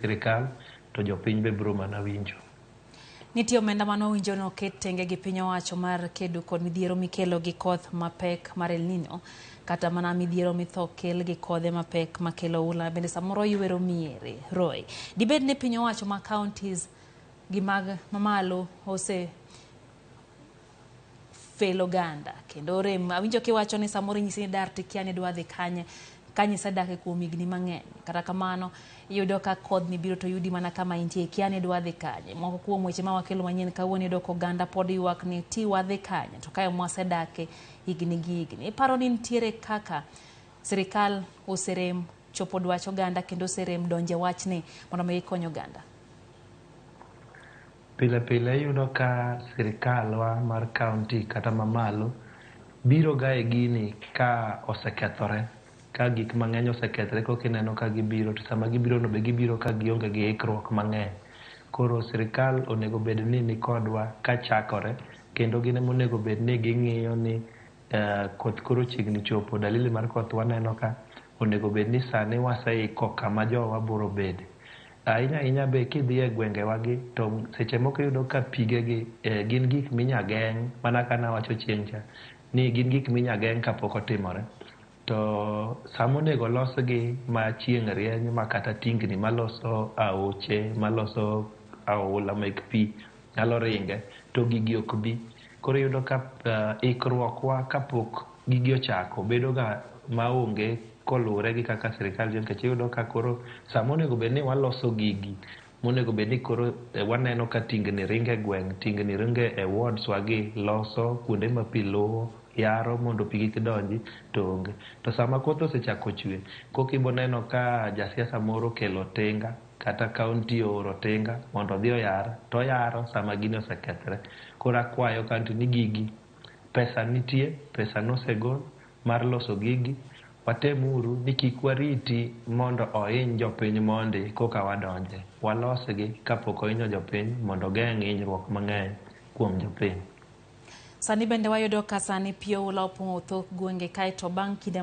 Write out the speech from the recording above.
sirikal to jopiny be biro mana winjo. Nitie omenda mane owinjo ni oket tenge gi piny owacho mar kedo kod midhiero mikelo gi koth mapek mar El Nino, kata mana midhiero mitho kel gi kodhe mapek makelo oula, bende samoro ywero miere. Roy, dibed ni piny owacho ma counties gi mag mamalo ose felo ganda kendo rem? Awinjo kiwacho ni samoro nyisi ni dar tikia ni dwa dhi kanye isedake kuom higni mang'eny, kata kamano iyudo ka kodh ni biro to yudi mana kama intie, kia ni dwa dhi kanye. Moko kuom weche ma wakelo manyien kawuono iyudo ka oganda pod ywak ni ti wadhi kanye to kae mwasedake higni gi higni. Iparo ni nitiere kaka sirikal oserem chopo dwach oganda kendo oserem donje wachni mondo mi ikony oganda? Pile pile iyudo ka sirikalwa mar kaunti kata mamalo biro ga e gini ka osekethore, ka gik mang'eny osekethore koka ineno ka gibiro, to sama gibiro no be gibiro ka gionge gi ikruok mang'eny. Koro sirikal onego bed ni nikodwa ka chakore, kendo gin ema onego bed ni ging'iyo ni koth koro chiegni chopo, dalili mar koth waneno ka, onego bed ni sani waseiko kama jowa biro bede. Ahinya be kidhi e gwengewa gi to seche moko iyudo ka pige gi gin gik minya geng', mana ka nawacho chien cha ni gin gik minya geng' kapok otimore. To sama onego losgi ma chieng' rieny ma kata tingni maloso aoche, maloso aola mek pi nyalo ringe, to gigi ok bi. Koro iyudo ka ikruokwa kapok gigi ochako bedo ga maonge koluwore gi kaka sirikal tiyo, nikech iyudo ka koro sama onego bed ni waloso gigi, monego bed ni koro waneno ka tingni ringe gweng', tingni ringe e wards wagi, loso kuonde ma pi luwo, yaro mondo pi kik donji, to onge. To sama koth osechako chwe, koka iboneno ka jasiasa moro okelo tinga kata kaunti ooro tinga mondo odhi oyar, to oyaro sama gini osekethore. Koro akwayo kaunti ni gigi pesa nitie, pesa nosegol mar loso gigi, watemuru ni kik wariti mondo ohiny jopiny mondi koka wadonje. Walosgi kapok ohinyo jopiny mondo ogeng' hinyruok mang'eny kuom jopiny. Sani bende wayudo ka sani pi oula opong'o thoth gwenge, kae to bang' kinde